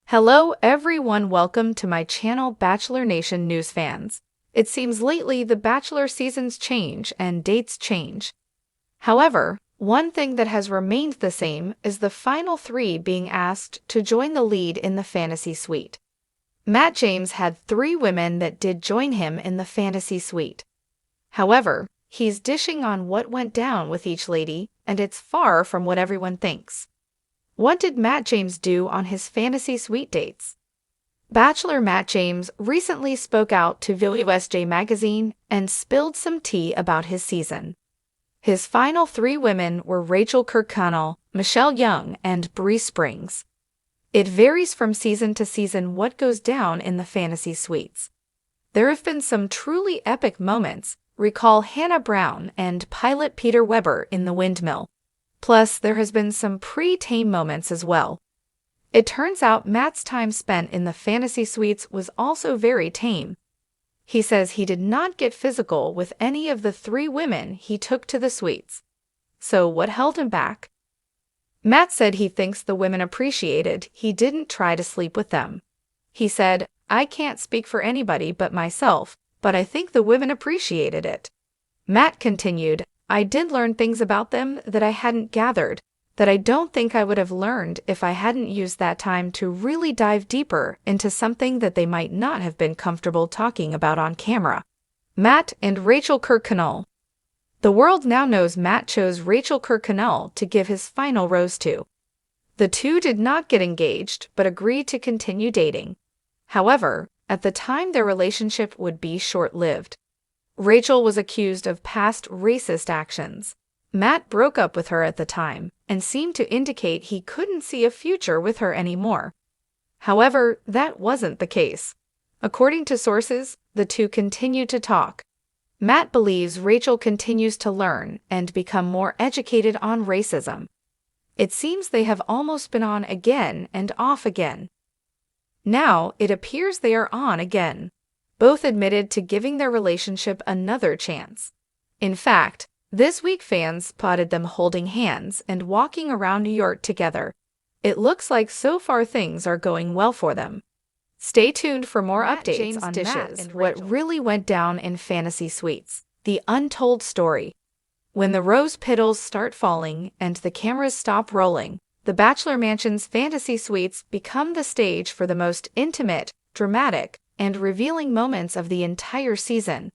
Hello everyone, welcome to my channel Bachelor Nation News fans. It seems lately the Bachelor seasons change and dates change. However, one thing that has remained the same is the final three being asked to join the lead in the fantasy suite. Matt James had 3 women that did join him in the fantasy suite. However, he's dishing on what went down with each lady, and it's far from what everyone thinks. What did Matt James do on his fantasy suite dates? Bachelor Matt James recently spoke out to Juiciest magazine and spilled some tea about his season. His final 3 women were Rachel Kirkconnell, Michelle Young, and Bree Springs. It varies from season to season what goes down in the fantasy suites. There have been some truly epic moments. Recall Hannah Brown and pilot Peter Weber in the windmill. Plus, there has been some pre-tame moments as well. It turns out Matt's time spent in the fantasy suites was also very tame. He says he did not get physical with any of the 3 women he took to the suites. So what held him back? Matt said he thinks the women appreciated he didn't try to sleep with them. He said, "I can't speak for anybody but myself, but I think the women appreciated it." Matt continued, "I did learn things about them that I hadn't gathered, that I don't think I would have learned if I hadn't used that time to really dive deeper into something that they might not have been comfortable talking about on camera." Matt and Rachel Kirkconnell. The world now knows Matt chose Rachel Kirkconnell to give his final rose to. The two did not get engaged but agreed to continue dating. However, at the time their relationship would be short-lived. Rachel was accused of past racist actions. Matt broke up with her at the time and seemed to indicate he couldn't see a future with her anymore. However, that wasn't the case. According to sources, the two continued to talk. Matt believes Rachel continues to learn and become more educated on racism. It seems they have almost been on again and off again. Now, it appears they are on again. Both admitted to giving their relationship another chance. In fact, this week fans spotted them holding hands and walking around New York together. It looks like so far things are going well for them. Stay tuned for more updates on dishes, what really went down in fantasy suites, the untold story. When the rose petals start falling and the cameras stop rolling, the Bachelor Mansion's fantasy suites become the stage for the most intimate, dramatic, and revealing moments of the entire season.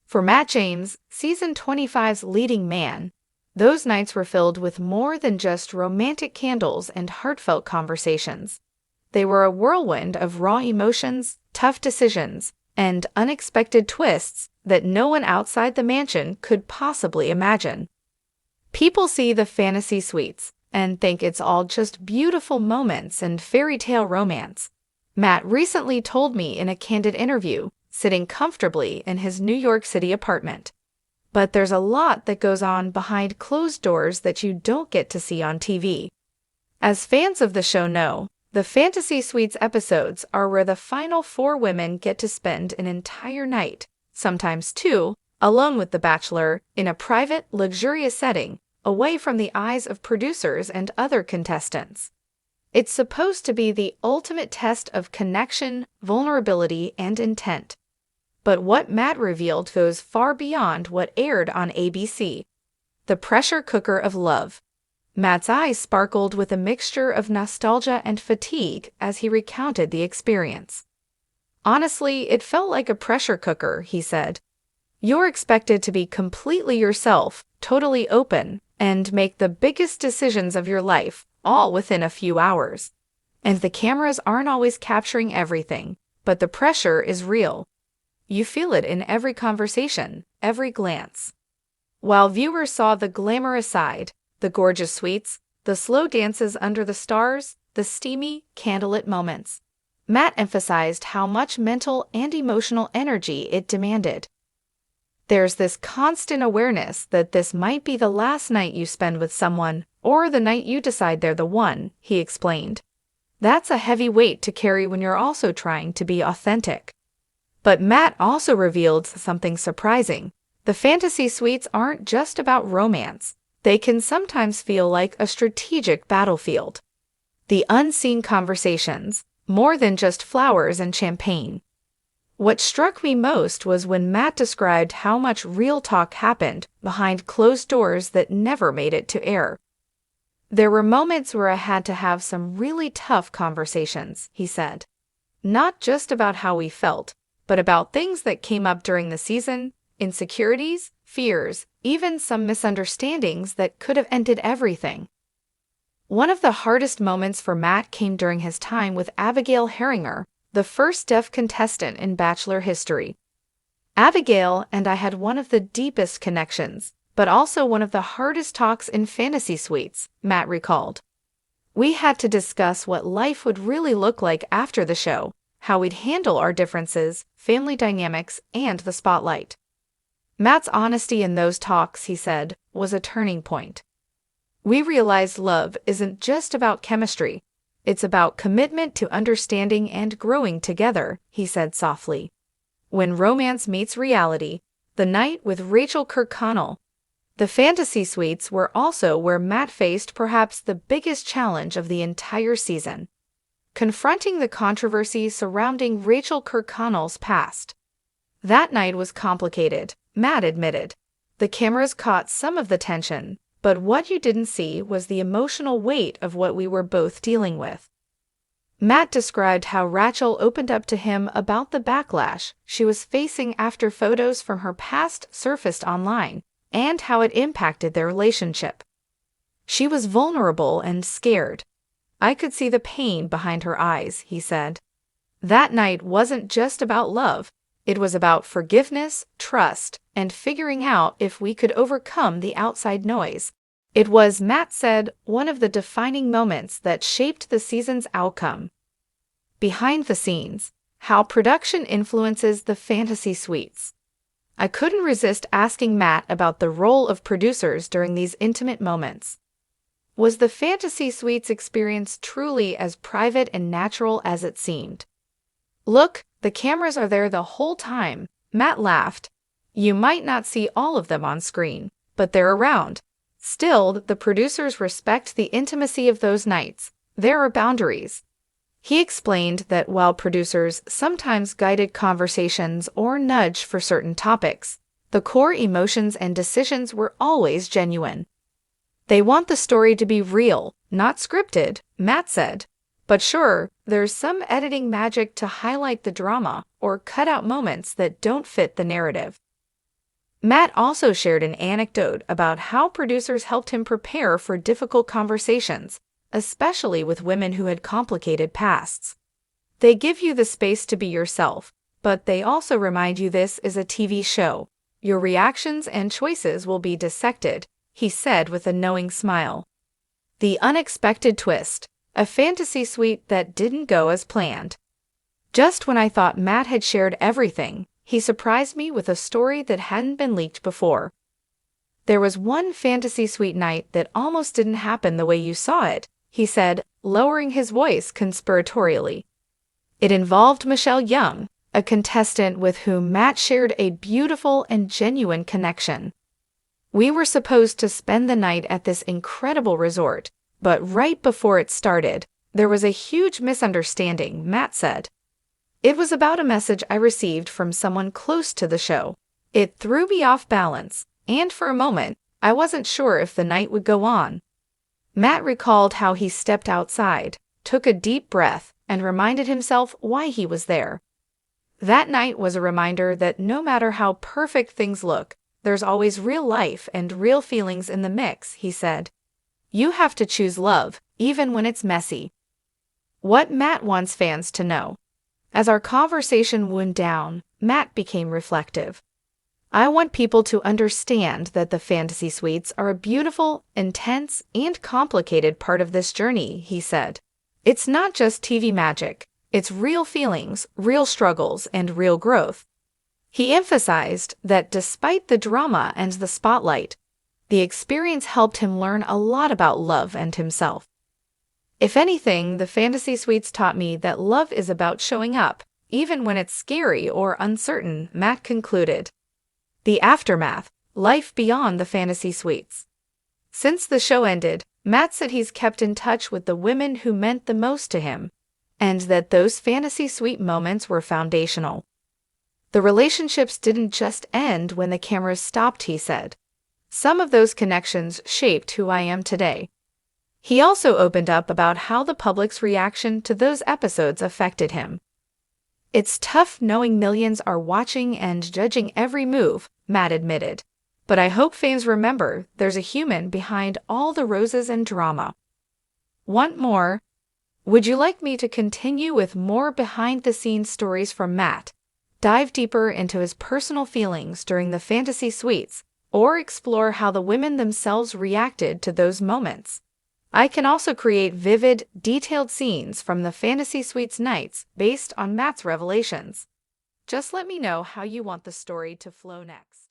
For Matt James, Season 25's leading man, those nights were filled with more than just romantic candles and heartfelt conversations. They were a whirlwind of raw emotions, tough decisions, and unexpected twists that no one outside the mansion could possibly imagine. People see the fantasy suites and think it's all just beautiful moments and fairy tale romance. Matt recently told me in a candid interview, sitting comfortably in his New York City apartment. But there's a lot that goes on behind closed doors that you don't get to see on TV. As fans of the show know, the Fantasy Suites episodes are where the final 4 women get to spend an entire night, sometimes 2, alone with the Bachelor, in a private, luxurious setting, away from the eyes of producers and other contestants. It's supposed to be the ultimate test of connection, vulnerability, and intent. But what Matt revealed goes far beyond what aired on ABC. The pressure cooker of love. Matt's eyes sparkled with a mixture of nostalgia and fatigue as he recounted the experience. "Honestly, it felt like a pressure cooker," he said. "You're expected to be completely yourself, totally open, and make the biggest decisions of your life, all within a few hours. And the cameras aren't always capturing everything, but the pressure is real. You feel it in every conversation, every glance." While viewers saw the glamorous side, the gorgeous suites, the slow dances under the stars, the steamy, candlelit moments, Matt emphasized how much mental and emotional energy it demanded. "There's this constant awareness that this might be the last night you spend with someone, or the night you decide they're the one," he explained. "That's a heavy weight to carry when you're also trying to be authentic." But Matt also revealed something surprising. The fantasy suites aren't just about romance. They can sometimes feel like a strategic battlefield. The unseen conversations, more than just flowers and champagne. What struck me most was when Matt described how much real talk happened behind closed doors that never made it to air. There were moments where I had to have some really tough conversations, he said. Not just about how we felt, but about things that came up during the season, insecurities, fears, even some misunderstandings that could have ended everything. One of the hardest moments for Matt came during his time with Abigail Herringer, the first deaf contestant in Bachelor history. Abigail and I had one of the deepest connections, but also one of the hardest talks in fantasy suites, Matt recalled. We had to discuss what life would really look like after the show, how we'd handle our differences, family dynamics, and the spotlight. Matt's honesty in those talks, he said, was a turning point. We realized love isn't just about chemistry. It's about commitment to understanding and growing together, he said softly. When romance meets reality, the night with Rachel Kirkconnell. The fantasy suites were also where Matt faced perhaps the biggest challenge of the entire season, confronting the controversy surrounding Rachel Kirkconnell's past. That night was complicated, Matt admitted. The cameras caught some of the tension, but what you didn't see was the emotional weight of what we were both dealing with. Matt described how Rachel opened up to him about the backlash she was facing after photos from her past surfaced online, and how it impacted their relationship. She was vulnerable and scared. I could see the pain behind her eyes, he said. That night wasn't just about love. It was about forgiveness, trust, and figuring out if we could overcome the outside noise. It was, Matt said, one of the defining moments that shaped the season's outcome. Behind the scenes, how production influences the fantasy suites. I couldn't resist asking Matt about the role of producers during these intimate moments. Was the fantasy suites experience truly as private and natural as it seemed? Look, the cameras are there the whole time, Matt laughed. You might not see all of them on screen, but they're around. Still, the producers respect the intimacy of those nights. There are boundaries. He explained that while producers sometimes guided conversations or nudge for certain topics, the core emotions and decisions were always genuine. They want the story to be real, not scripted, Matt said. But sure, there's some editing magic to highlight the drama or cut out moments that don't fit the narrative. Matt also shared an anecdote about how producers helped him prepare for difficult conversations, especially with women who had complicated pasts. They give you the space to be yourself, but they also remind you this is a TV show. Your reactions and choices will be dissected, he said with a knowing smile. The unexpected twist. A fantasy suite that didn't go as planned. Just when I thought Matt had shared everything, he surprised me with a story that hadn't been leaked before. There was one fantasy suite night that almost didn't happen the way you saw it, he said, lowering his voice conspiratorially. It involved Michelle Young, a contestant with whom Matt shared a beautiful and genuine connection. We were supposed to spend the night at this incredible resort, but right before it started, there was a huge misunderstanding, Matt said. It was about a message I received from someone close to the show. It threw me off balance, and for a moment, I wasn't sure if the night would go on. Matt recalled how he stepped outside, took a deep breath, and reminded himself why he was there. That night was a reminder that no matter how perfect things look, there's always real life and real feelings in the mix, he said. You have to choose love, even when it's messy. What Matt wants fans to know. As our conversation wound down, Matt became reflective. I want people to understand that the fantasy suites are a beautiful, intense, and complicated part of this journey, he said. It's not just TV magic. It's real feelings, real struggles, and real growth. He emphasized that despite the drama and the spotlight, the experience helped him learn a lot about love and himself. If anything, the fantasy suites taught me that love is about showing up, even when it's scary or uncertain, Matt concluded. The aftermath, life beyond the fantasy suites. Since the show ended, Matt said he's kept in touch with the women who meant the most to him. and that those fantasy suite moments were foundational. The relationships didn't just end when the cameras stopped, he said. Some of those connections shaped who I am today. He also opened up about how the public's reaction to those episodes affected him. It's tough knowing millions are watching and judging every move, Matt admitted. But I hope fans remember there's a human behind all the roses and drama. Want more? Would you like me to continue with more behind-the-scenes stories from Matt, dive deeper into his personal feelings during the fantasy suites, or explore how the women themselves reacted to those moments? I can also create vivid, detailed scenes from the fantasy suites nights based on Matt's revelations. Just let me know how you want the story to flow next.